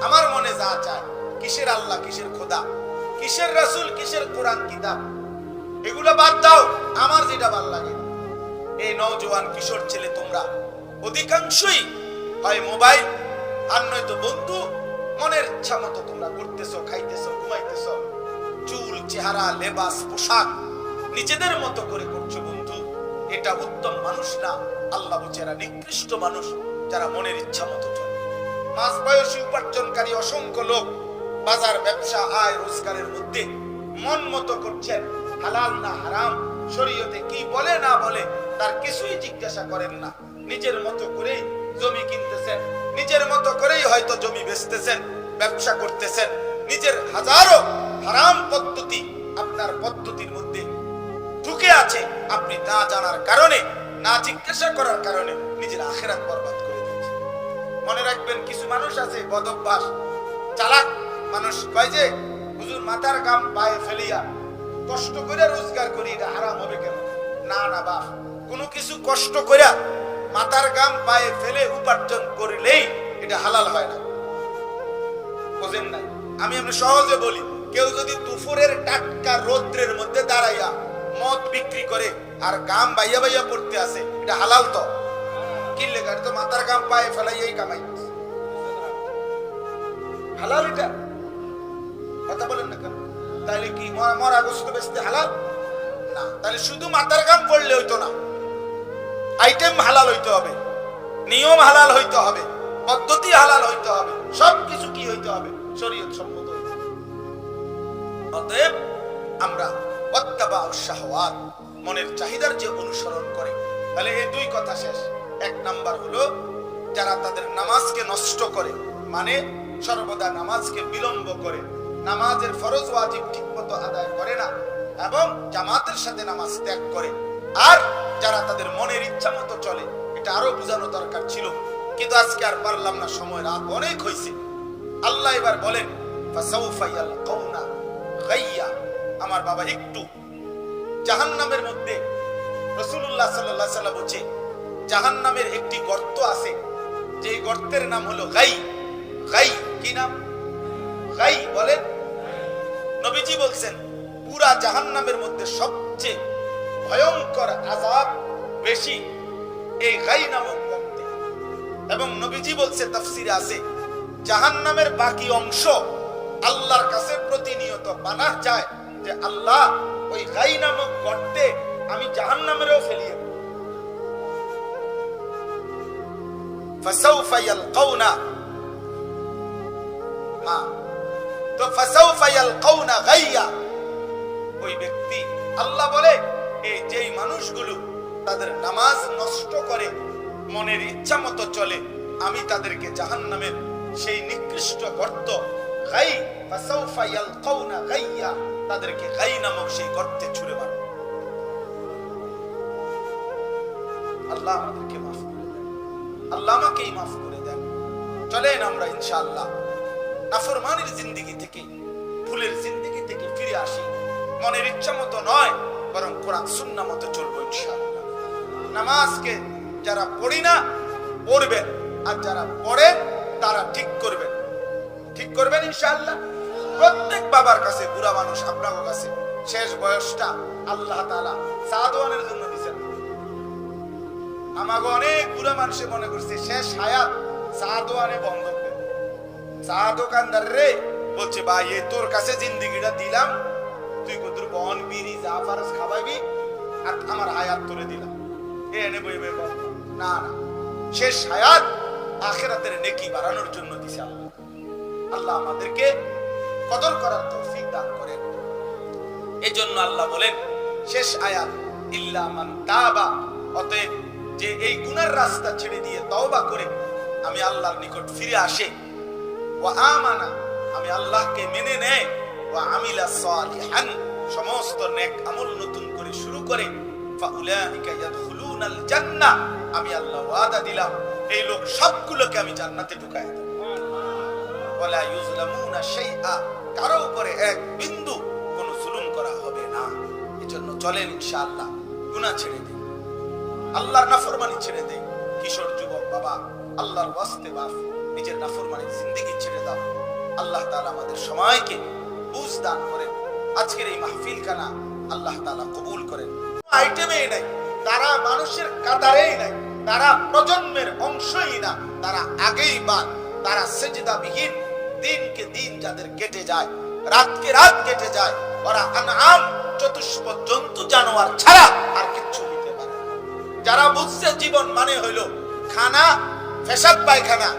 আমার মনে যা চায়, কিসের আল্লাহ, কিসের খোদা, কিসের রাসূল, কিসের কোরআন কিতাব, এগুলো বাদ দাও, আমার যেটা ভালো লাগে। এই নওজোয়ান কিশোর ছেলে তোমরা অধিকাংশই হয় মোবাইল আর নয়তো বন্ধু, মনের ইচ্ছা মতো তোমরা করতেছো, খাইতেছো, ঘুমাইতেছো, চুল, চেহারা, লেবাস, পোশাক নিজেদের মতো করে করছো। বন্ধু, এটা উত্তম মানুষ না। আল্লাহ বুঝেরা নিকৃষ্ট মানুষ যারা মনের ইচ্ছা মতো চলে। মাঝ বয়সী উপার্জনকারী অসংখ্য লোক বাজার, ব্যবসা, আয় রোজগারের মধ্যে মন মতো করছেন। হালাল না হারাম, শরীয়তে কি বলে না বলে তার কিছুই জিজ্ঞাসা করেন না। নিজের মতো করেই জমি কিনতেছেন, নিজের মতো করেই হয়তো জমি বেচতেছেন, ব্যবসা করতেছেন। নিজের হাজারো হারাম পদ্ধতি আপনার পদ্ধতির মধ্যে ঢুকে আছে। আপনি না জানার কারণে, না জিজ্ঞাসা করার কারণে নিজের আখিরাত বরবাদ করে দিচ্ছেন। মনে রাখবেন, কিছু মানুষ আছে বদভ্যাস, চালাক মানুষ, কয় যে হুজুর মাথার গাম পায়ে ফেলিয়া কষ্ট করে রোজগার করি, এটা হারাম হবে কেন? না না বাপ, কোনো কিছু কষ্ট করে মাথার গাম পায়ে ফেলে উপার্জন করলেই এটা হালাল হয় না। বুঝেন না? আমি আপনি সহজে বলি, কেউ যদি দুপুরের টাটকা রৌদ্রের মধ্যে দাঁড়াইয়া মদ বিক্রি করে আর গাম বাইয়া বাইয়া পড়তে আসে, এটা হালাল তো? কি লেখা? তো মাথার গাম পায়ে ফেলাইয়াই কামাই, হালাল এটা? কথা বলেন না কেন? তাহলে কি মরা গোস্ত বেচতে হালাল না? তাহলে শুধু মাথার গাম পড়লে হইতো না, আইটেম হালাল হইতে হবে, নিয়ম হালাল হইতে হবে, পদ্ধতি হালাল হইতে হবে, সবকিছু কি হইতে হবে? শরীয়ত সম্মত হইতে হবে। অতএব আমরা ওয়াত্তাবাউশ শাহওয়াত, মনের চাহিদার যে অনুসরণ করে, তাহলে এই দুই কথা শেষ। এক নাম্বার হলো যারা তাদের নামাজকে নষ্ট করে, মানে সর্বদা নামাজকে বিলম্ব করে, নামাজের ফরজ ওয়াজিব ঠিকমতো আদায় করে না এবং জামাতের সাথে নামাজ ত্যাগ করে। আর যারা তাদের মনের ইচ্ছা মতো চলে, এটা আরো বোঝানো দরকার ছিল, কিন্তু আজকে আর পারলাম না, সময় রাত অনেক হয়েছে। আল্লাহ এবার বলেন ফাসাউফা ইয়ালকাউনা গাইয়া। আমার বাবা, একটু জাহান্নামের মধ্যে রাসূলুল্লাহ সাল্লাল্লাহু আলাইহি ওয়াসাল্লাম বলেছে জাহান্নামের একটি গর্ত আছে, যে গর্তের নাম হলো গাই। গাই কি নাম? গাই বলেন। নবীজি বলছেন পুরা জাহান্নামের মধ্যে সবচেয়ে ভয়ঙ্কর আযাব বেশি এই গাই নামক গর্তে। এবং নবীজি বলছে, তাফসিরে আছে, জাহান্নামের বাকি অংশ আল্লাহর কাছে প্রতিনিয়ত পানাহ চায় যে আল্লাহ, ওই গাই নামক গর্তে আমি জাহান্নামেরও ফেলিয়ে দেব। ফাসাউফা ইয়ালকাউনা, তো ফাসাউফা ইয়ালকাউনা গাইয়া। ওই ব্যক্তি, আল্লাহ বলে, এই যেই মানুষগুলো তাদের নামাজ নষ্ট করে, মনের ইচ্ছা মতো চলে, আমি তাদেরকে জাহান্নামের সেই নিকৃষ্ট গর্ত গাই, ফাসাউফা ইয়ালকাউনা গাইয়া, তাদেরকে গাই নামক সেই গর্তে ছুঁড়ে মারব। আল্লাহ আমাদেরকে মাফ করে দেন, আল্লাহ আমাকেই মাফ করে দেন। চলেন আমরা ইনশাআল্লাহ নাফরমানির জিন্দেগি থেকে, ভুলের জিন্দেগি থেকে ফিরে আসি। মনের ইচ্ছা মতো নয়, বরং কোরআন সুন্নাহ মতো চলবো ইনশাআল্লাহ। নামাজকে যারা পড়ি না পড়বেন, আর যারা পড়েন তারা ঠিক করবেন, ঠিক করবেন ইনশাআল্লাহ। প্রত্যেক বাবার কাছে, বুড়া মানুষ আপনার কাছে, শেষ বয়সটা আল্লাহ তাআলা সাদওয়ানের জন্য দিয়েছেন। আমাকে অনেক বুড়া মানুষে মনে করছে শেষ হায়াত সাদওয়ানে বন্ধ করে। চা দোকানদার রে বলছে, ভাই এই তোর কাছে জিন্দেগিটা দিলাম, তুই কত বন বিড়ি যা ফারস খাওয়াবি, আর আমার হায়াত তোরে দিলাম, এনে বই বই বল। না না, শেষ হায়াত আখিরাতের নেকি বাড়ানোর জন্য দিছে আল্লাহ। আল্লাহ আমাদেরকে কদর করার তৌফিক দান করেন। এই জন্য আল্লাহ বলেন শেষ আয়াত, ইল্লা মান তাবা। অতএব যে এই গুনার রাস্তা ছেড়ে দিয়ে তওবা করে আমি আল্লাহর নিকট ফিরে আসে, ওয়া আমানা, আমি আল্লাহকে মেনে নেয়, ওয়া আমিলা সালিহান, সমস্ত নেক আমল নতুন করে শুরু করে, ফাউলাইকা ইয়াদখুলুনাল জান্নাহ, আমি আল্লাহ ওয়াদা দিলাম এই লোক সবগুলোকে আমি জান্নাতে ঢুকায় দেব। ওয়ালা ইউজলামুনা শাইআ, কারো উপরে এক বিন্দু কোনো জুলুম করা হবে না। এজন্য চলেন ইনশাআল্লাহ গুনাহ ছেড়ে দেই, আল্লাহর নাফরমানি ছেড়ে দেই। কিশোর যুবক বাবা, আল্লাহর ওয়াস্তে বাপ, নিজের নাফরমানির জিন্দেগি ছেড়ে দাও। আল্লাহ তাআলা আমাদের সবাইকে বুঝ দান করেন। আজকের এই মাহফিলখানা আল্লাহ তাআলা কবুল করেন। আইটেমেই নাই, তারা মানুষের কাতারেই নাই, তারা প্রজন্মের অংশই না, তারা আগেই বাদ, তারা সেজদাবিহীন, দিনকে দিন যাদের কেটে যায়, রাতকে রাত কেটে যায়, ওরা আনআম চতুষ্প জন্তু জানোয়ার ছাড়া আর কিচ্ছু হইতে পারে না। যারা বুঝছে জীবন মানে হইল খানা, পেশাব পায়খানা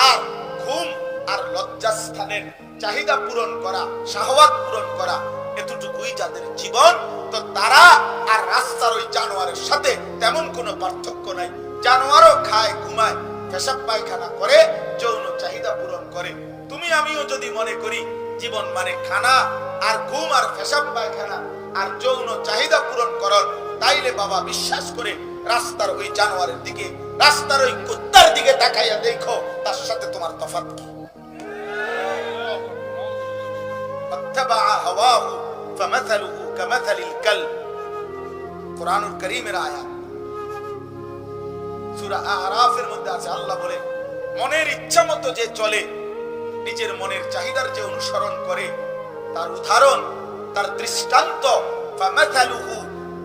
আর ঘুম আর লজ্জাস্থানের চাহিদা পূরণ করা, শাহওয়াত পূরণ করা, এতটুকুই যাদের জীবন, তো তারা আর রাস্তার ওই জানোয়ারের সাথে তেমন কোনো পার্থক্য নাই। জানোয়ারও খায়, ঘুমায়, পেশাব পায়খানা করে, যৌন চাহিদা পূরণ করে। তুমি আমিও যদি মনে করি জীবন মানে খানা আর ঘুম আর পেশাব পায়খানা আর যৌন চাহিদা পূরণ করন, তাইলে বাবা বিশ্বাস করে রাস্তার ওই জানোয়ারের দিকে, রাস্তার ওই কুত্তার দিকে তাকাইয়া দেখো, তার সাথে তোমার তফাৎ কি? ফাত্তাবাআ হাওয়াহু ফামাসালুহু কামাসালিল কালব। কুরআনুল কারীমের আয়াত, সূরা আরাফের মধ্যে আছে। আল্লাহ বলে, মনের ইচ্ছা মতো যে চলে, নিজের মনের চাহিদার যে অনুসরণ করে, তার উদাহরণ, তার দৃষ্টান্ত, ফামাসালুহু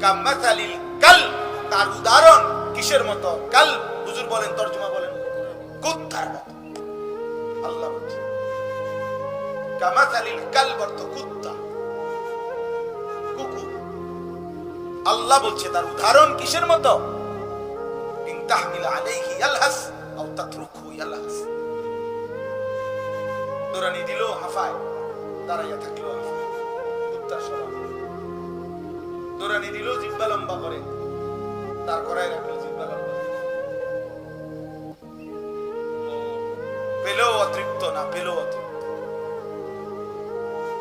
কামাসালিল কালব, তার উদাহরণ কিসের মতো? কালব, হুজুর বলেন, তরজমা বলেন, কুত্তার মতো। আল্লাহ বলছে কামাসালিল কালব অর্থ কুত্তা, কুকুর। আল্লাহ বলছে তার উদাহরণ কিসের মতো? ইন তাহমিল আলাইহি ইয়ালহাস আও তাতরুকহু ইয়ালহাস। দৌড়ানি দিল হাফায়, দাঁড়াইয়া থাকলো হাফায়, কুত্তার স্বভাব। দৌড়ানি দিল জিহ্বা লম্বা করে, তার করাই রাখলো জিহ্বা লম্বা। পেলেও অতৃপ্ত, না পেলেও অতৃপ্ত।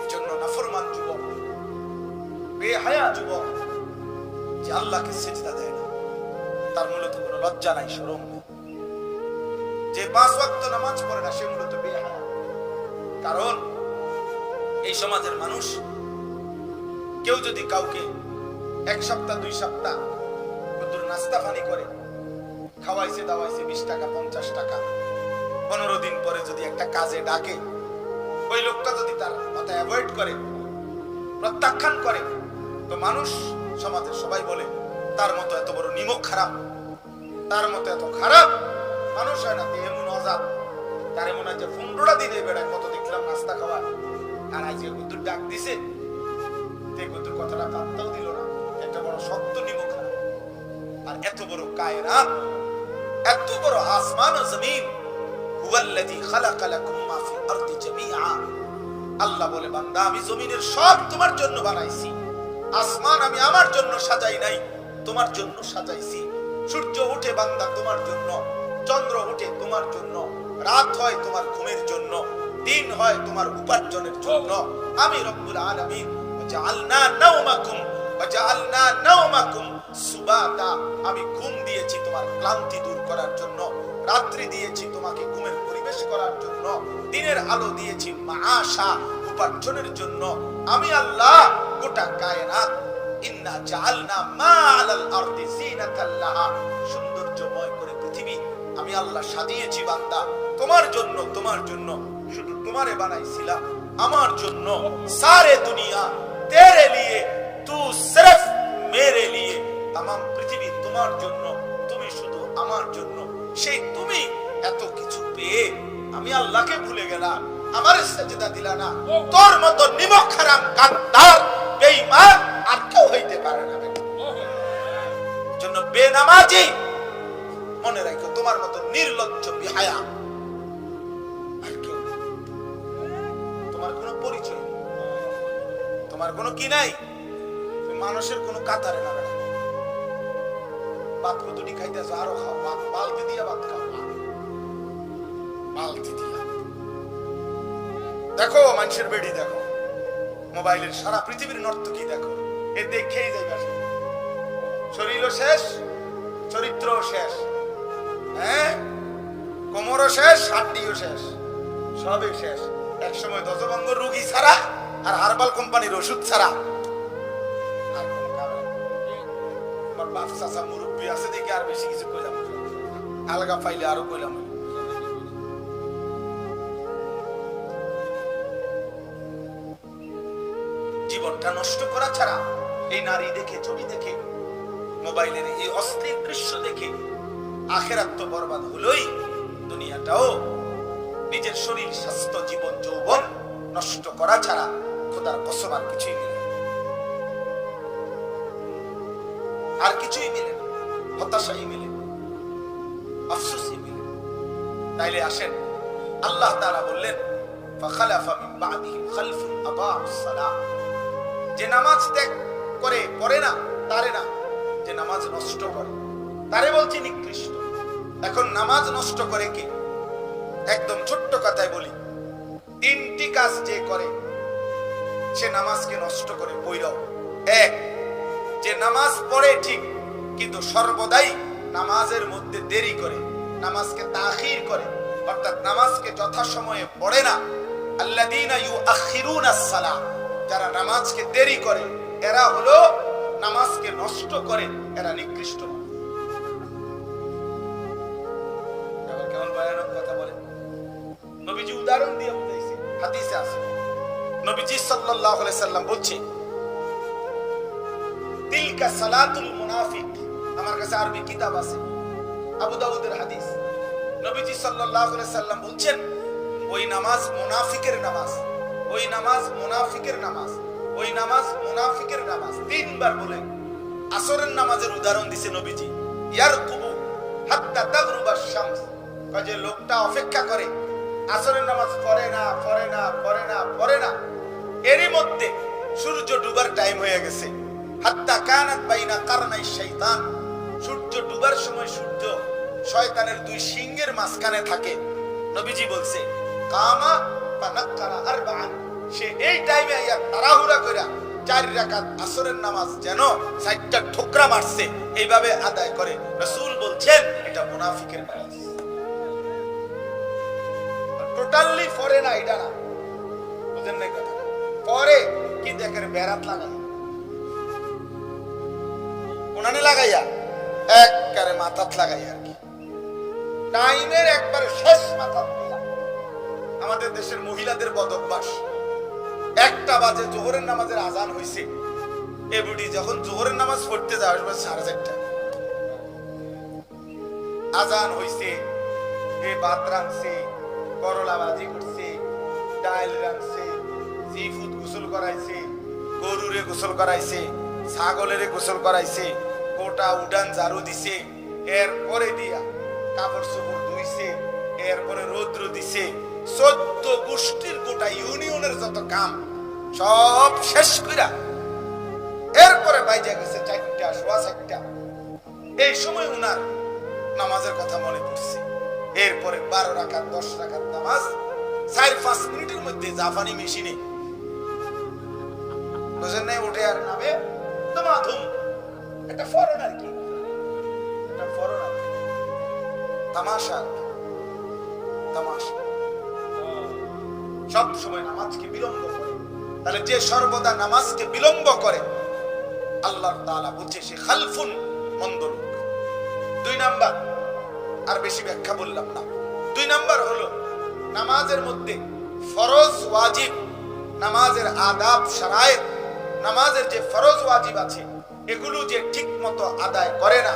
এই জন্য নাফরমান যুবক, বেহায়া যুবক যে আল্লাহকে সিজদা দেয় না, তার মূলত কোনো লজ্জা নাই, শরম নেই। যে 5 ওয়াক্ত নামাজ পড়ে না, সে মূলত বেহায়া। কারণ এই সমাজের মানুষ কেউ যদি কাউকে 1 সপ্তাহ 2 সপ্তাহ কতর নাস্তা পানি করে, খাওয়াইছে দাওয়াইছে 20 টাকা 50 টাকা, 15 দিন পরে যদি একটা কাজে ডাকে, ওই লোকটা যদি তার কথা অ্যাভয়েড করে, প্রত্যাখ্যান করে, তো মানুষ, সমাজের সবাই বলে তার মতো এত বড় নিমক খারাপ, তার মতো এত খারাপ মানুষ হয় না। এমন অজাত, তার এমন হয় যে 15টা দিনে বেড়ায়, কত দেখলাম নাস্তা খাওয়া, আর আজকে কদ্দুর ডাক দিছে, তে কদ্দুর কথাটা পাত্তাও দিল না, একটা বড় শক্ত নিমক খারাপ। আর এত বড় কায়নাত, এত বড় আসমান ও জমিন, হুয়াল্লাযী খালাকা লাকুম মা ফিল আরদি জামিআ। আল্লাহ বলে, বান্দা আমি জমিনের সব তোমার জন্য বানাইছি, আসমান আমি আমার জন্য সাজাই নাই, তোমার জন্য সাজাইছি। সূর্য ওঠে বান্দা তোমার জন্য, চন্দ্র ওঠে তোমার জন্য, রাত হয় তোমার ঘুমের জন্য, দিন হয় তোমার উপার্জনের জন্য। আমি রব্বুল আলামিন জাআলনা নাওমাকুম ওয়া জাআলনা নাওমাকুম সুবাতা, আমি ঘুম দিয়েছি তোমার ক্লান্তি দূর করার জন্য, রাত্রি দিয়েছি তোমাকে ঘুমের পরিবেশ করার জন্য, দিনের আলো দিয়েছি মাআশা, উপার্জনের জন্য। আমি আল্লাহ গোটা কায়নাত, ইন্না জাআলনা মা আলাল আরদি জিনাতাল লাহা, সৌন্দর্যময় করে পৃথিবী আমি আল্লাহ সাজিয়েছি বান্দা তোমার জন্য, তোমার জন্য, শুধু তোমারে বানাইছিলাম আমার জন্য। সারে দুনিয়া তেরে লিয়ে, তু সিরফ মেরে লিয়ে, तमाम পৃথিবী তোমার জন্য, তুমি শুধু আমার জন্য। সেই তুমি এত কিছু পেয়ে আমি আল্লাহকে ভুলে গেলাম, আমারে সিজদা দিলা না। তোর মত নিমক হারাম গাদ্দার বেঈমান আর কেউ হইতে পারে না। জন্য বেনামাজি মনে রাখো, তোমার মত নির্লজ্জ বেহায়া আর কেউ, তোমার কোনো পরিচয়, তোমার কোনো কি নাই, মানুষের কোনো কাতারে না। ভাত কতটি খাইতেছ, আরো খাও, বালতি দিয়া ভাত খাও, বালতি দিয়া। দেখো মানুষের বেড়ি, দেখো মোবাইলের সারা পৃথিবীর নর্তকী দেখো, এ দেখেই যাইবা, শরীরও শেষ, চরিত্রও শেষ, হ্যাঁ, কোমরও শেষ, হাড্ডিও শেষ, সবই শেষ। এক সময় দশভঙ্গ রোগী ছাড়া আর হার্বাল কোম্পানির ওষুধ ছাড়া আর কোনো কাজ নাই। আমার বাপ চাচা মুরব্বী আছে দেখে আর বেশি কিছু কইলাম, আলগা পাইলে আরো কইলাম। জীবনটা নষ্ট করা ছাড়া এই নারী দেখে, ছবি দেখে, মোবাইলের এই অস্থির দৃশ্য দেখে আখেরাত তো বরবাদ হলোই, দুনিয়াটাও নিজের শরীর, স্বাস্থ্য, জীবন, যৌবন নষ্ট করা ছাড়া খোদার কসম আর কিছুই মিলে না। আর কিছুই মিলে না, হতাশাই মিলে না, আফসোসই মিলে না। তাইলে আসেন, আল্লাহ তাআলা বললেন ফাখালাফা মিন বাদিহিম খালফুন আদাউস সালাহ, যে নামাজ ত্যাগ করে, পড়ে না, তারে না, যে নামাজ নষ্ট করে তারে বলছি নিকৃষ্ট। এখন নামাজ নষ্ট করে কে? একদম ছোট্ট কথায় বলি, তিনটি কাজ যে করে সে নামাজকে নষ্ট করে বৈরব। এক, যে নামাজ পড়ে ঠিক কিন্তু সর্বদাই নামাজের মধ্যে দেরি করে, নামাজকে তাখির করে, অর্থাৎ নামাজকে যথাসময়ে পড়ে না। আল্লাযীনা ইউআখিরুনাস সালাহ, যারা নামাজকে দেরি করে এরা হলো নামাজকে নষ্ট করে, এরা নিকৃষ্ট। আবার কেমন ভয়ানক কথা বলে। নবীজি উদাহরণ দিয়ে বুঝাইছে, হাদিসে আছে নবীজি সাল্লাল্লাহু আলাইহি সাল্লাম বলছেন তিলকা সালাতুল মুনাফিক। আমার কাছে আরবি কিতাব আছে, আবু দাউদের হাদিস। নবীজি সাল্লাল্লাহু আলাইহি সাল্লাম বলছেন ওই নামাজ মুনাফিকের নামাজ, ওই নামাজ মুনাফিকের নামাজ, ওই নামাজ মুনাফিকের নামাজ। তিনবার বলেন। আসরের নামাজের উদাহরণ দিছে নবীজি, ইয়ারকুবু হাত্তা তাগরুবাশ শামস, যে লোকটা অপেক্ষা করে, আসরের নামাজ পড়ে না, পড়ে না, পড়ে না, পড়ে না, এরই মধ্যে সূর্য ডুবার টাইম হয়ে গেছে। হাত্তা কানাত বাইনা কারনাই শাইতান, সূর্য ডুবার সময় সূর্য শয়তানের দুই সিংহের মাঝখানে থাকে। নবীজি বলছে কামা ফানাক্কারা আরবাআন, সে এই টাইমে আইয়া তাড়াহুড়া কইরা 4 রাকাত আসরের নামাজ যেন 4টা ঠোকরা মারছে এইভাবে আদায় করে। রাসূল বলছেন এটা মুনাফিকের নামাজ। টোটালি পড়ে না, এটা না, বুঝেন না কথা। পরে কি দেখেন বেরাত লাগাই, কোনানে লাগাইয়া একবারে মাথাত লাগাইয়া আর কি, টাইমের একবারে শেষ মাথাত দিয়া। আমাদের দেশের মহিলাদের বদ অভ্যাস, 1টা বাজে জোহরের নামাজের আজান হইছে, এ বুড়ি যখন জোহরের নামাজ পড়তে যাওয়ার সময় 4:30 আজান হইছে, এ ভাত রাঁধছে, করলা ভাজি করছে, ডাল রাঁধছে, জিফুত গোসল করাইছে, গরুরে গোসল করাইছে, ছাগলেরে গোসল করাইছে, গোটা উডান ঝাড়ু দিছে, এরপরে দিয়া কাপড় চোপড় ধুইছে, এরপরে রৌদ্র দিছে, 14 গোষ্ঠীর গোটা ইউনিয়নের যত কাম সব শেষ কইরা এরপরে বাইজা গেছে 4টা, সোয়া 4টা। এই সময় উনার নামাজের কথা মনে পড়ছে। এরপরে 12 রাকাত 10 রাকাত নামাজ 4-5 মিনিটের মধ্যে জাপানি মেশিনে, বুঝেন নাই, উঠে আর নামে ধুমাধুম। এটা ফরেন আর কি, এটা ফরেন আর কি, তামাশা, তামাশা। সব সময় নামাজকে বিলম্ব করে। তাহলে যে সর্বদা নামাজকে বিলম্ব করে আল্লাহ তাআলা বলছে সে খালফুন, মন্দ লোক। 2 নাম্বার, আর বেশি ব্যাখ্যা বললাম না। 2 নাম্বার হলো নামাজের মধ্যে ফরজ ওয়াজিব, নামাজের আদাব শারায়েত, নামাজের যে ফরজ ওয়াজিব আছে এগুলো যে ঠিক মতো আদায় করে না,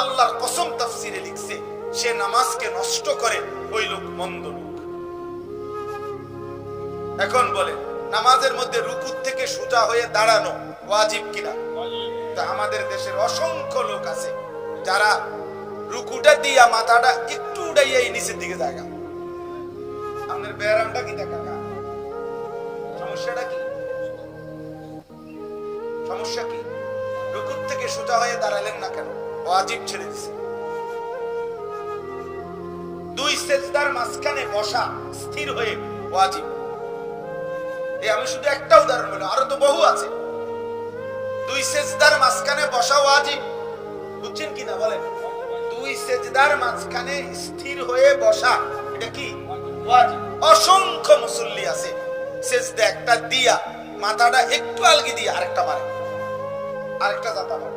আল্লাহর কসম তাফসিরে লিখছে সে নামাজকে নষ্ট করে, ওই লোক মন্দ লোক। এখন বলে নামাজের মধ্যে রুকু থেকে সোজা হয়ে দাঁড়ানো ওয়াজিব কিনা? তা আমাদের দেশের অসংখ্য লোক আছে যারা রুকুটা দিয়া মাথাটা একটু উড়াইয়া নিচের দিকে জায়গা। আপনার ব্যায়ামটা কি দেখা, সমস্যাটা কি? সমস্যা কি? রুকু থেকে সোজা হয়ে দাঁড়ালেন না কেন? ওয়াজিব ছেড়ে দিছে। 2 সেজদার মাঝখানে বসা স্থির হয়ে ওয়াজিব। আমি শুধু একটা উদাহরণ বললাম, আরো তো বহু আছে। 2 সেজদার মাঝখানে বসা ওয়াজিব, বুঝছেন কিনা বলেন? 2 সেজদার মাঝখানে স্থির হয়ে বসা, এটা কি ওয়াজিব? অসংখ্য মুসল্লি আছে সেজদা একটা দিয়া মাথাটা একটু আলগি দিয়ে আরেকটা মারে, আরেকটা জাতা মারে।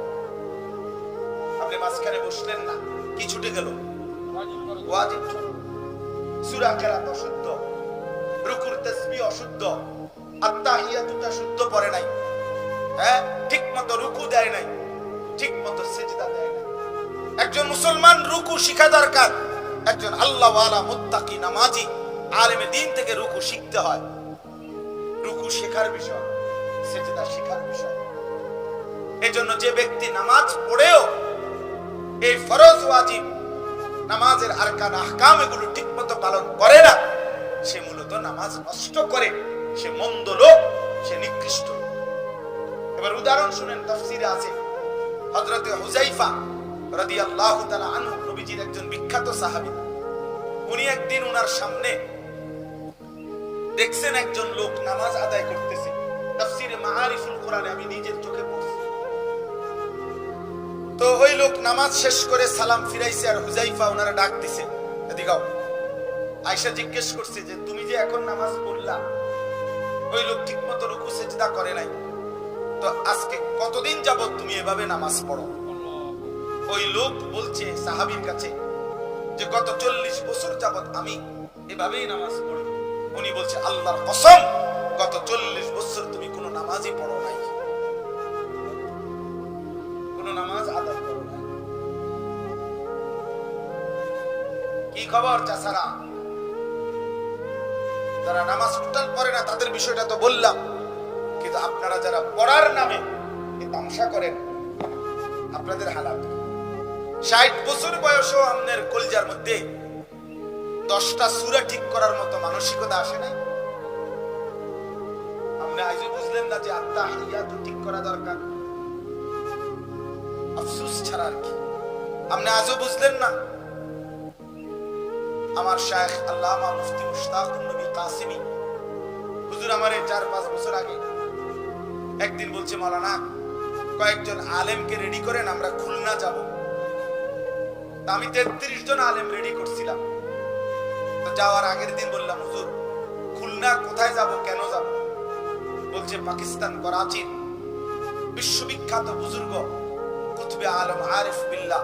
আপনি মাঝখানে বসলেন না, কি ছুটে গেল? ওয়াজিব। সূরা কেরাত অশুদ্ধ, রুকুর তাসবিহ অশুদ্ধ, আত্তাহিয়াতুটা শুদ্ধ পড়ে নাই, হ্যাঁ, ঠিক মতো রুকু দেয় নাই, ঠিক মতো সিজদা দেয় নাই। একজন মুসলমান রুকু শিখা দরকার। একজন আল্লাহওয়ালা মুত্তাকি নামাজি আলেমে দ্বীন থেকে রুকু শিখতে হয়। রুকু শেখার বিষয়, সিজদা শেখার বিষয়। এজন্য যে ব্যক্তি নামাজ পড়েও এই ফরজ ওয়াজিব নামাজের আরকান আহকাম এগুলো ঠিকমতো পালন করে না, সে মূলত নামাজ নষ্ট করে, সে মন্দ লোক, সে নিকৃষ্ট। এবার উদাহরণ শুনেন, তাফসীরে আছে হযরতে হুযায়ফা রাদিয়াল্লাহু তাআলা আনহু, নবীজির একজন বিখ্যাত সাহাবী। উনি একদিন উনার সামনে দেখছেন একজন লোক নামাজ আদায় করতেছে। তাফসীরে মাআরিফুল কোরআনে আমি নিজের চোখে পড়ছি। তো ওই লোক নামাজ শেষ করে সালাম ফিরাইছে, আর হুযায়ফা ওনারা ডাক দিছে, এদিকে আয়েশা জিজ্ঞেস করছে যে তুমি যে এখন নামাজ পড়লা, ওই লোক ঠিকমতো রুকু সিজদা করে নাই, তো আজকে কতদিন যাবত তুমি এভাবে নামাজ পড়ো? ওই লোক বলছে সাহাবীর কাছে যে গত 40 বছর যাবত আমি এভাবেই নামাজ পড়ি। উনি বলছে আল্লাহর কসম, গত 40 বছর তুমি কোনো নামাজই পড়ো নাই, কোনো নামাজ আদায় করো নাই। কি খবর চাচারা? যারা নামাজ টোটাল পড়ে না তাদের বিষয়টা তো বললাম, কিন্তু আপনারা যারা পড়ার নামে তামাশা করেন, আপনাদের হালাত। 60 বছর বয়সও আপনার কলজার মধ্যে 10টা সূরা ঠিক করার মতো মানসিকতা আসে নাই? আপনি আজও বুঝলেন না যে আত্তাহিয়াতু ঠিক করা দরকার? আফসোস ছাড়া আর কি। আপনি আজও বুঝলেন না? আমার শায়েখ আল্লামা মুফতি মুশতাকুন নবী কাসিমি হুজুর আমারে 4-5 বছর আগে একদিন বলছে, মাওলানা কয়েকজন আলেমকে রেডি করেন, আমরা খুলনা যাব। আমি 33 জন আলেম রেডি করছিলাম। তো যাওয়ার আগের দিন বললাম, হুজুর খুলনা কোথায় যাব, কেন যাব? বলছে পাকিস্তান করাচির বিশ্ববিখ্যাত বুজুর্গ কুতুবে আলম আরিফ বিল্লাহ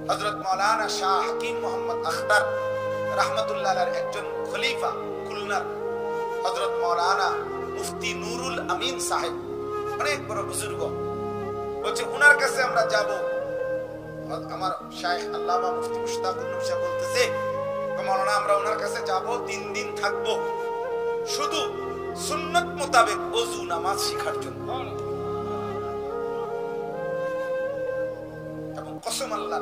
হযরত মাওলানা শাহ হাকিম মোহাম্মদ আখতার রাহমাতুল্লাহ আলাইহির একজন খলিফা, খুলনার হযরত মাওলানা মুফতি নুরুল আমিন সাহেব, অনেক বড় বুজুর্গ। বলছে উনার কাছে আমরা যাব। আমার শায়েখ আল্লামা মুফতি মুশতাকুন নবী সাহেব বলতেছে, মাওলানা আমরা ওনার কাছে যাব, 3 দিন থাকবো, শুধু সুন্নাত মোতাবেক ওযু নামাজ শেখার জন্য। এবং কসম আল্লাহ,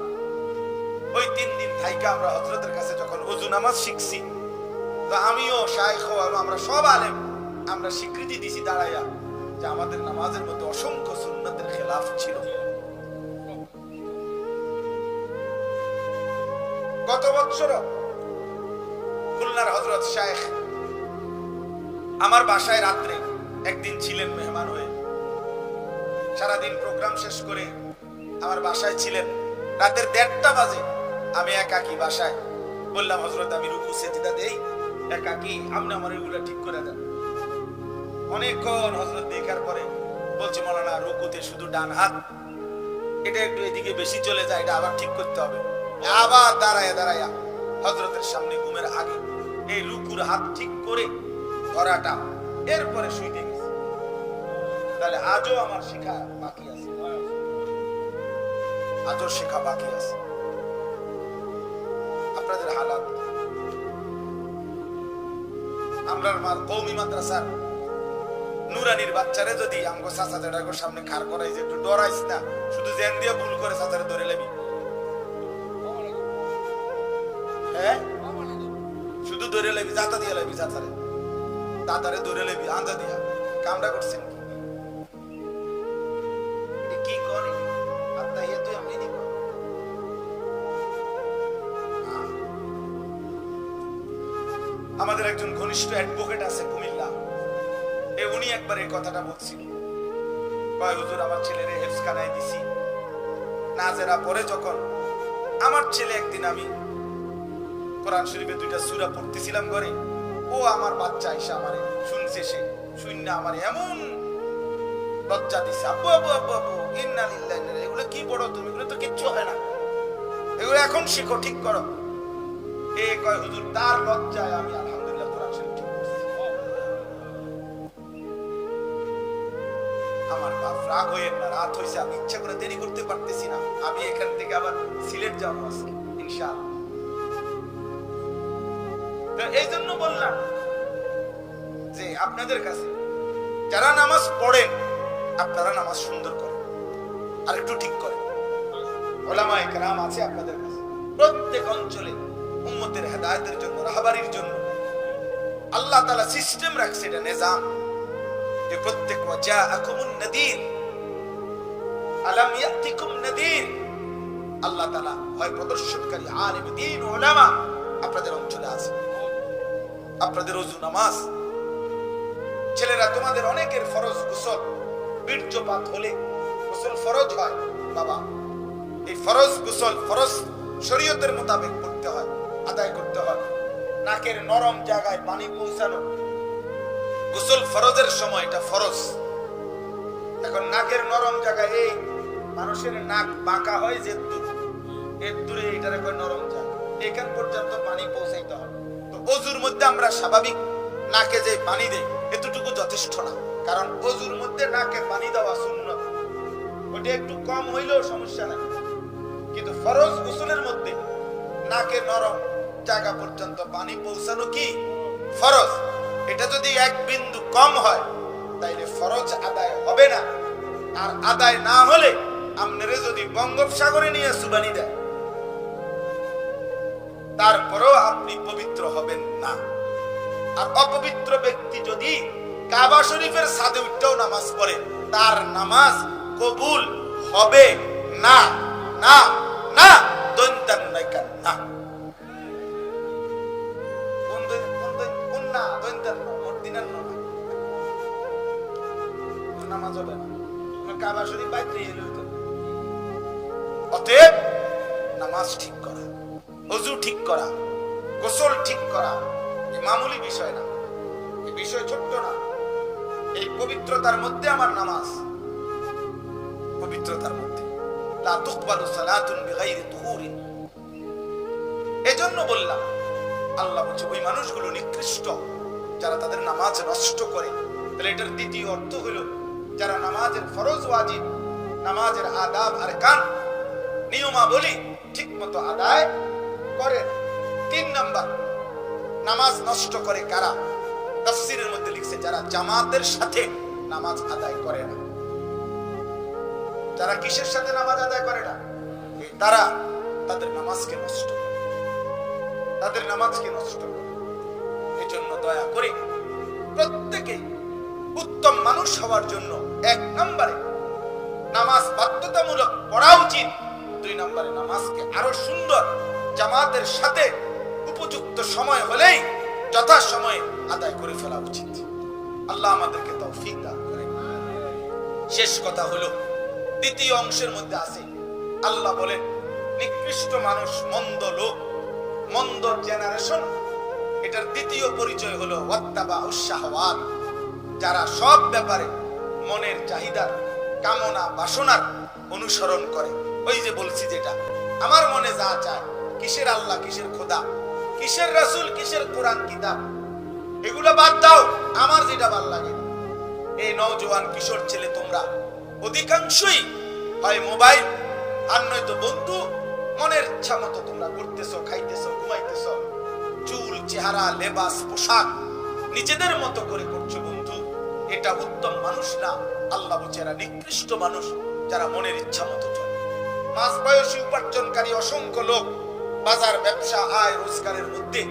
ওই 3 দিন থাইকা আমরা হযরতের কাছে যখন ওযু নামাজ শিখছি, তো আমিও শায়েখ আমরা সব আলেম আমরা স্বীকৃতি দিছি দাঁড়াইয়া যে আমাদের নামাজের মধ্যে অসংখ্য সুন্নাতের খেলাফ ছিল। গত বছর খুলনার হযরত শায়েখ আমার বাসায় রাত্রে একদিন ছিলেন মেহমান হয়ে। সারাদিন প্রোগ্রাম শেষ করে আমার বাসায় ছিলেন। রাতের 1:30 বাজে আমি একাকি বাসায় বললাম, হযরত আমি রুকু সিজদা দেই, একাকি আপনি আমার এগুলা ঠিক করে দেন। অনেকক্ষণ হযরত দেখার পরে বলছে, মাওলানা রুকুতে শুধু ডান হাত, এটা একটু এদিকে বেশি চলে যায়, এটা আবার ঠিক করতে হবে। আবার দাঁড়ায়া হযরতের সামনে ঘুমের আগে এই রুকুর হাত ঠিক করে ধরাটা, এরপরে শুইতে গেছে। তাহলে আজও আমার শেখা বাকি আছে, আজও শেখা বাকি আছে। আপনাদের হালাত, আমরা কওমি মাদ্রাসার নুরানির বাচ্চারে যদি আমগো চাচা চাচার সামনে খাড় করাই যে একটু ডরাইস না, শুধু জেন দিয়ে ভুল করে চাচারে ধরে লেবি, হ্যাঁ শুধু ধরে লেবি, জাতা দিয়ে লেবি, চাচারে দাদারে ধরে লেবি আঞ্জা দিয়া, কামড়া করছেন কি করে? আত্মা ইয়ে তুই আমি নিব। আমাদের একজন ঘনিষ্ঠ অ্যাডভোকেট আছে কুমিল্লা, উনি একবার এই কথাটা বলছিল, কয় হুজুর আমার ছেলেরে হেফজখানায় দিছি, নাজেরা পরে যখন আমার ছেলে একদিন আমি কোরআন শরীফে 2টা সূরা পড়তেছিলাম ঘরে, ও আমার বাচ্চা এসে আমারে শুনছে, সে শুননা আমার এমন লজ্জা দিছে, আব্বু আব্বু আব্বু আব্বু ইন্না লিল্লাহি ওয়া ইন্না ইলাইহি, এগুলো কি পড়ো তুমি, এগুলো তো কিচ্ছু হয় না, এগুলো এখন শিখো, ঠিক করো। এ কয় হুজুর তার লজ্জায় আমি আলহামদুলিল্লাহ কোরআন শরীফ ঠিক করছি। আমার বাপ রাগ হইয়েন না, রাত হয়েছে, আমি ইচ্ছা করে দেরি করতে পারতেছি না, আমি এখান থেকে আবার সিলেট যাবো আজকে ইনশাআল্লাহ। তো এই জন্য বললাম যে আপনাদের কাছে যারা নামাজ পড়েন আপনারা নামাজ সুন্দর করেন আর একটু ঠিক করেন। ওলামায়ে কেরাম আছে আপনাদের কাছে, প্রত্যেক অঞ্চলে উম্মতের হেদায়েতের জন্য, রাহবারির জন্য আল্লাহ তাআলা সিস্টেম রাখছে, এটা নিজাম, যে প্রত্যেক ওয়াজাআকুমুন নাদির আলাম ইয়াতিকুম নাদির, আল্লাহ তাআলা হয় প্রদর্শনকারী আলেম দ্বীন উলামা আপনাদের অঞ্চলে আছে। আপনাদের ওযু নামাজ, ছেলেরা তোমাদের অনেকের ফরজ গোসল, বীর্যপাত হলে গোসল ফরজ হয় বাবা, এই ফরজ গোসল ফরজ শরীয়তের মোতাবেক করতে হয়, আদায় করতে হয়। নাকের নরম জায়গায় পানি পৌঁছানো গোসল ফরজের সময়, এটা ফরজ। এখন নাকের নরম জায়গায়, এই মানুষের নাক বাঁকা হয় যে এর দূরে এটার একবার নরম জায়গা, এখান পর্যন্ত পানি পৌঁছাইতে হয়। তো ওযুর মধ্যে আমরা স্বাভাবিক নাকে যে পানি দেই এতটুকু যথেষ্ট না, কারণ ওযুর মধ্যে নাকে পানি দেওয়া সুন্নাত, ওটা একটু কম হইলেও সমস্যা নাই। কিন্তু ফরজ গোসলের মধ্যে নাকে নরম জায়গা পর্যন্ত পানি পৌঁছানো কি ফরজ। এটা যদি এক বিন্দু কম হয় তাইলে ফরজ আদায় হবে না। আর আদায় না হলে আপনারে যদি বঙ্গোপসাগরে নিয়ে সুবানি দেয় তারপরেও আপনি পবিত্র হবেন না। আর অপবিত্র ব্যক্তি যদি কাবা শরীফের ছাদে উঠেও নামাজ পড়ে তার নামাজ কবুল হবে না। না না দৈন্তান নাইকান না, কোন না দৈন্তান না, মর্দিনান না, নামাজ হবে না। কাবা শরীফ বাইরে এলো তো। অতএব নামাজ ঠিক করা, ওযু ঠিক করা, গোসল ঠিক করা এই মামুলি বিষয় না, এই বিষয় ছোট্ট না। এই পবিত্রতার মধ্যে আমার নামাজ, পবিত্রতার মধ্যে লা তুকবালু সালাতুন বিগাইরি তুহুরিন। এজন্য বললাম আল্লাহ বলছে ওই মানুষগুলো নিকৃষ্ট যারা তাদের নামাজ নষ্ট করে। তাহলে এটার দ্বিতীয় অর্থ হলো যারা নামাজের ফরজ ওয়াজিব, নামাজের আদাব আর কান নিয়মাবলী ঠিক মতো আদায় করে। 3 নাম্বার, নামাজ নষ্ট করে কারা? তাফসীরের মধ্যে লিখছে যারা জামাতের সাথে নামাজ আদায় করে না। যারা কিসের সাথে নামাজ আদায় করে না, তারা তাদের নামাজকে নষ্ট করে, তাদের নামাজকে নষ্ট করে। এই জন্য দয়া করে প্রত্যেকেই উত্তম মানুষ হওয়ার জন্য 1 নম্বরে নামাজ বাধ্যতামূলক পড়া উচিত। 2 নম্বরে নামাজকে আরো সুন্দর জামাতের সাথে উপযুক্ত সময় হলেই যথাসময়ে আদায় করে ফেলা উচিত। আল্লাহ আমাদেরকে তৌফিক দান করেন। শেষ কথা হলো দ্বিতীয় অংশের মধ্যে আছে আল্লাহ বলেন নিকৃষ্ট মানুষ, মন্দ লোক, মন্দ জেনারেশন, এটার দ্বিতীয় পরিচয় হলো ওয়াত্তাবাউশ শাহওয়াত, যারা সব ব্যাপারে মনের চাহিদার, কামনা বাসনার অনুসরণ করে। ওই যে বলছি যেটা আমার মনে যা চায়, কিসের আল্লাহ, কিসের খোদা, কিসের রাসূল, কিসের কোরআন কিতাব, এগুলো বাদ দাও, আমার যেটা ভালো লাগে। এই নওজোয়ান কিশোর ছেলে তোমরা অধিকাংশই হয় মোবাইল আর নয়তো বন্ধু, মনের ইচ্ছা মতো তোমরা করতেছো, খাইতেছো, ঘুমাইতেছো, চুল, চেহারা, লেবাস, পোশাক নিজেদের মতো করে করছো। বন্ধু, এটা উত্তম মানুষ না। আল্লাহ বলছে এরা নিকৃষ্ট মানুষ যারা মনের ইচ্ছা মতো চলে। মাঝ বয়সী উপার্জনকারী অসংখ্য লোক বাজার, ব্যবসা, আয় রোজগারের মধ্যে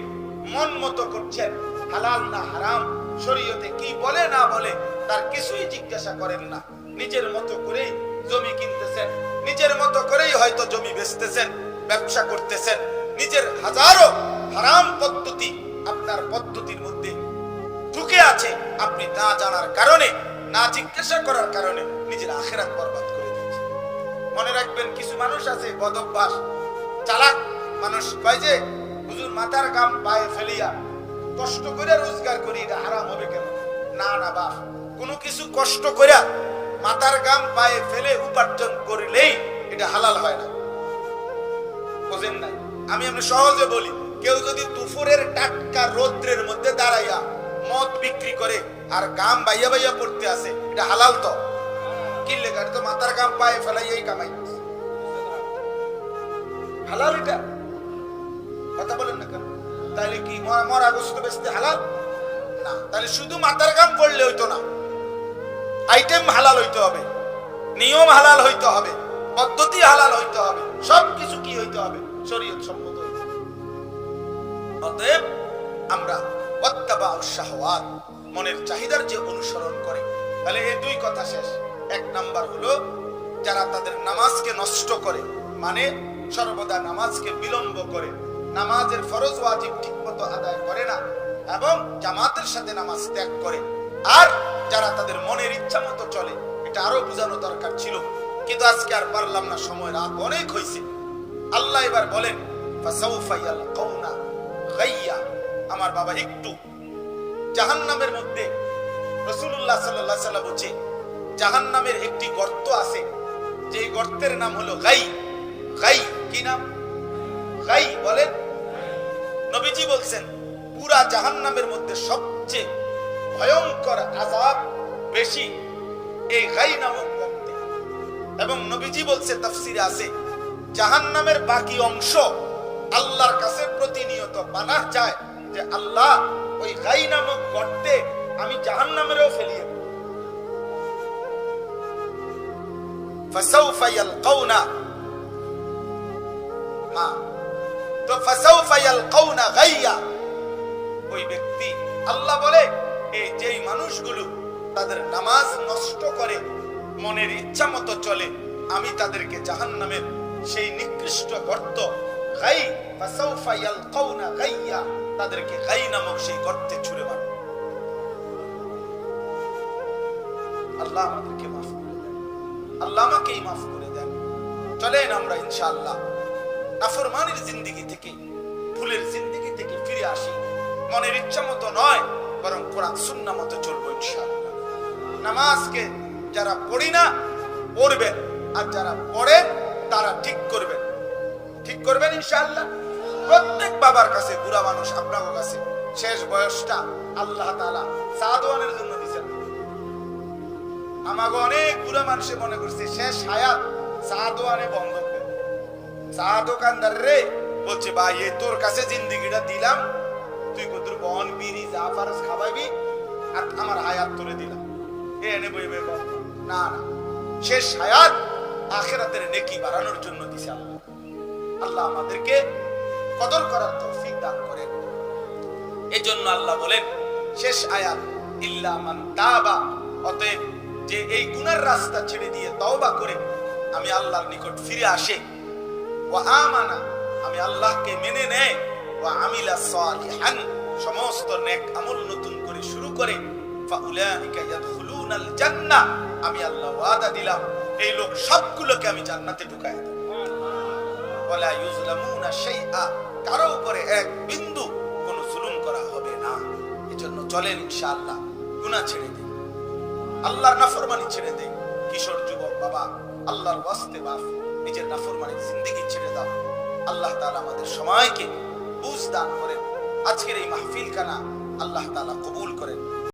মন মতো করছেন। হালাল না হারাম, শরীয়তে কি বলে না বলে তার কিছুই জিজ্ঞাসা করেন না। নিজের মতো করেই জমি কিনতেছেন, নিজের মতো করেই হয়তো জমি বেচতেছেন, ব্যবসা করতেছেন। নিজের হাজারো হারাম পদ্ধতি আপনার পদ্ধতির মধ্যে ঢুকে আছে। আপনি না জানার কারণে, না জিজ্ঞাসা করার কারণে নিজের আখিরাত বরবাদ করে দিচ্ছেন। মনে রাখবেন, কিছু মানুষ আছে বদভ্যাস, চালাক মানুষ, কয় যে হুজুর মাথার গাম পায়ে ফেলিয়া কষ্ট করে রোজগার করি, এটা হারাম হবে কেন? না না বাপ, কোনো কিছু কষ্ট করে মাথার গাম পায়ে ফেলে উপার্জন করলেই এটা হালাল হয় না। বুঝেন নাই? আমি আপনি সহজে বলি, কেউ যদি দুপুরের টাটকা রৌদ্রের মধ্যে দাঁড়াইয়া মদ বিক্রি করে আর গাম বাইয়া বাইয়া পড়তে আসে, এটা হালাল তো? কি লেখা? তো মাথার গাম পায়ে ফেলাইয়াই কামাই। হালাল এটা? কথা বলেন না কেন? তাহলে কি মরা গোস্ত বেচতে হালাল না? তাহলে শুধু মাথার গাম পড়লে হইতো না, আইটেম হালাল হইতে হবে, নিয়ম হালাল হইতে হবে, পদ্ধতি হালাল হইতে হবে, সবকিছু কি হইতে হবে? শরীয়ত সম্মত হইতে হবে। অতএব আমরা ওয়াত্তাবাউশ শাহওয়াত, মনের চাহিদার যে অনুসরণ করে। তাহলে এই দুই কথা শেষ। এক নাম্বার হলো যারা তাদের নামাজকে নষ্ট করে, মানে সর্বদা নামাজকে বিলম্ব করে, নামাজের ফরজ ওয়াজিব ঠিকমতো আদায় করে না এবং জামাতের সাথে নামাজ ত্যাগ করে। আর যারা তাদের মনের ইচ্ছা মতো চলে, এটা আরো বোঝানো দরকার ছিল, কিন্তু আজকে আর পারলাম না, সময় রাত অনেক হয়েছে। আল্লাহ এবার বলেন ফাসাউফা ইয়ালকাউনা গাইয়া। আমার বাবা একটু জাহান্নামের মধ্যে রাসূলুল্লাহ সাল্লাল্লাহু আলাইহি ওয়াসাল্লাম বলেছে জাহান্নামের একটি গর্ত আছে, যে গর্তের নাম হলো গাই। গাই কি নাম? গাই বলেন। নবীজি বলছেন পুরা জাহান্নামের মধ্যে সবচেয়ে ভয়ঙ্কর আযাব বেশি এই গাই নামক গর্তে। এবং নবীজি বলছে তাফসীরে আছে জাহান্নামের বাকি অংশ আল্লাহর কাছে প্রতিনিয়ত বানাহ যায় যে আল্লাহ ওই গাই নামক গর্তে আমি জাহান্নামেরও ফেলিয়ে দেব। ফাসাউফা ইয়ালকাউনা, তো ফাসাউফা ইয়ালকাউনা গাইয়া। ওই ব্যক্তি, আল্লাহ বলে এই যেই মানুষগুলো তাদের নামাজ নষ্ট করে, মনের ইচ্ছা মতো চলে, আমি তাদেরকে জাহান্নামের সেই নিকৃষ্ট গর্ত গাই, ফাসাউফা ইয়ালকাউনা গাইয়া, তাদেরকে গাই নামক সেই গর্তে ছুঁড়ে মারব। আল্লাহ আমাদেরকে মাফ করে দেন, আল্লাহ আমাকেই মাফ করে দেন। চলেন আমরা ইনশাআল্লাহ নাফরমানির জিন্দেগি থেকে, ভুলের জিন্দেগি থেকে ফিরে আসি। মনের ইচ্ছা মতো নয়, বরং কোরআন সুন্নাহ মতো চলবো ইনশাআল্লাহ। নামাজকে যারা পড়ি না পড়বেন, আর যারা পড়েন তারা ঠিক করবেন, ঠিক করবেন ইনশাআল্লাহ। প্রত্যেক বাবার কাছে, বুড়া মানুষ আপনার কাছে শেষ বয়সটা আল্লাহ তাআলা সাদওয়ানের জন্য দিয়েছেন। আমাকে অনেক বুড়া মানুষে মনে করছে শেষ হায়াত সাদওয়ানে বন্ধ করে। চা দোকানদার রে বলছে ভাই এই তোর কাছে জিন্দেগিটা দিলাম, তুই কত বন বিড়ি যা পারস খাওয়াবি, আর আমার হায়াত তোরে দিলাম। এনে বইবে না না, শেষ হায়াত আখিরাতের নেকি বাড়ানোর জন্য দিছে আল্লাহ। আল্লাহ আমাদেরকে কদর করার তৌফিক দান করেন। এজন্য আল্লাহ বলেন শেষ আয়াত ইল্লা মান তাবা। অতএব যে এই গুনার রাস্তা ছেড়ে দিয়ে তওবা করে আমি আল্লাহর নিকট ফিরে আসে, ওয়া আমানা, আমি আল্লাহকে মেনে নেয়, ওয়া আমিলা সালিহান, সমস্ত নেক আমল নতুন করে শুরু করে, ফাউলাইকা ইয়াদখুলুনাল জান্নাহ, আমি আল্লাহ ওয়াদা দিলাম এই লোক সবগুলোকে আমি জান্নাতে ঢুকায় দেব। ওয়ালা ইউজলামুনা শাইআ, কারো উপরে এক বিন্দু কোনো জুলুম করা হবে না। এজন্য চলেন ইনশাআল্লাহ গুনাহ ছেড়ে দেই, আল্লাহর নাফরমানি ছেড়ে দেই। কিশোর যুবক বাবা, আল্লাহর ওয়াস্তে বাপ, নিজের নাফরমানির জিন্দেগি ছেড়ে দাও। আল্লাহ তাআলা আমাদের সবাইকে বুঝ দান করেন। আজকের এই মাহফিল খানা আল্লাহ তাআলা কবুল করেন।